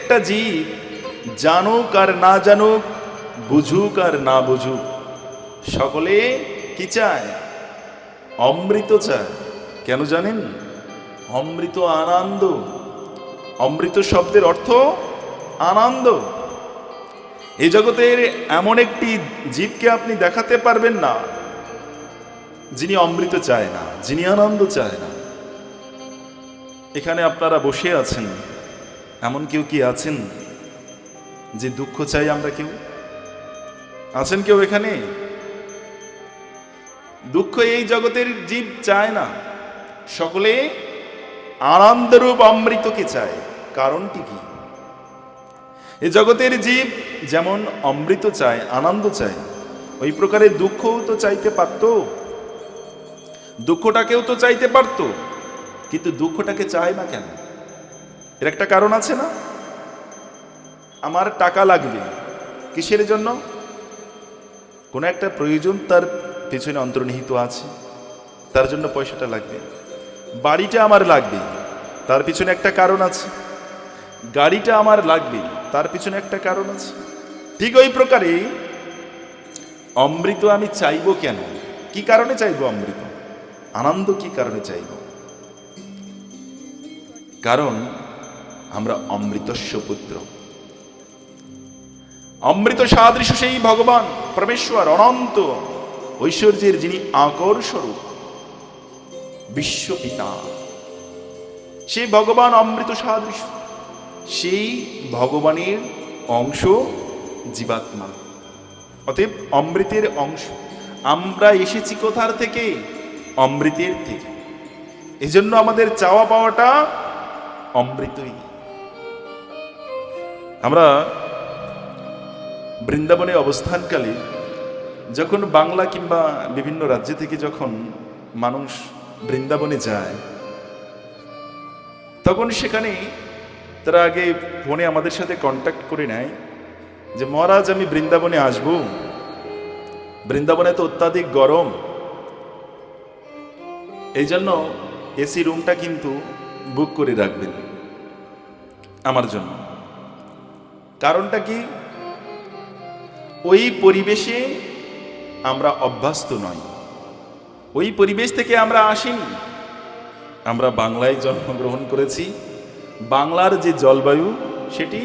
প্রত্যেকটা জীব জানুক আর না জানুক, বুঝুক আর না বুঝুক, সকলে কি চায়? অমৃত চায়। কেন জানেন? অমৃত আনন্দ। অমৃত শব্দের অর্থ আনন্দ। এই জগতের এমন একটি জীবকে আপনি দেখাতে পারবেন না যিনি অমৃত চায় না, যিনি আনন্দ চায় না। এখানে আপনারা বসে আছেন, এমন কেউ কি আছেন যে দুঃখ চাই? আমরা কেউ আছেন কেউ এখানে? দুঃখ এই জগতের জীব চায় না, সকলে আনন্দরূপ অমৃতকে চায়। কারণটি কি? এই জগতের জীব যেমন অমৃত চায়, আনন্দ চায়, ওই প্রকারের দুঃখও তো চাইতে পারত, দুঃখটাকেও তো চাইতে পারত, কিন্তু দুঃখটাকে চায় না কেন? এর একটা কারণ আছে না? আমার টাকা লাগবে, কিসের জন্য? কোনো একটা প্রয়োজন তার পেছনে অন্তর্নিহিত আছে, তার জন্য পয়সাটা লাগবে। বাড়িটা আমার লাগবে, তার পিছনে একটা কারণ আছে। গাড়িটা আমার লাগবে, তার পিছনে একটা কারণ আছে। ঠিক ওই প্রকারে অমৃত আমি চাইবো কেন? কি কারণে চাইবো অমৃত? আনন্দ কি কারণে চাইব? কারণ আমরা অমৃতস্য পুত্র। অমৃত সাদৃশ্য সেই ভগবান পরমেশ্বর, অনন্ত ঐশ্বর্যের যিনি আকর স্বরূপ, বিশ্বপিতা, সেই ভগবান অমৃত সাদৃশ্য। সেই ভগবানের অংশ জীবাত্মা, অতএব অমৃতের অংশ। আমরা এসেছি কোথার থেকে? অমৃতের থেকে। এজন্য আমাদের চাওয়া পাওয়াটা অমৃতই। আমরা বৃন্দাবনে অবস্থানকালে যখন বাংলা কিংবা বিভিন্ন রাজ্য থেকে যখন মানুষ বৃন্দাবনে যায়, তখন সেখানে তারা আগে ফোনে আমাদের সাথে কন্ট্যাক্ট করে নেয় যে মহারাজ আমি বৃন্দাবনে আসব, বৃন্দাবনে তো অত্যাধিক গরম, এই জন্য এসি রুমটা কিন্তু বুক করে রাখবেন আমার জন্য। কারণটা কি? ওই পরিবেশে আমরা অভ্যস্ত নই, ওই পরিবেশ থেকে আমরা আসিনি। আমরা বাংলায় জন্মগ্রহণ করেছি, বাংলার যে জলবায়ু সেটি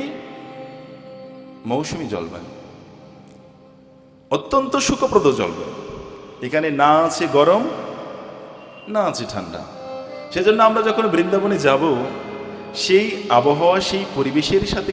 মৌসুমী জলবায়ু, অত্যন্ত সুখপ্রদ জলবায়ু। এখানে না আছে গরম, না আছে ঠান্ডা। সেজন্য আমরা যখন বৃন্দাবনে যাব, সেই আবহাওয়া, সেই পরিবেশের সাথে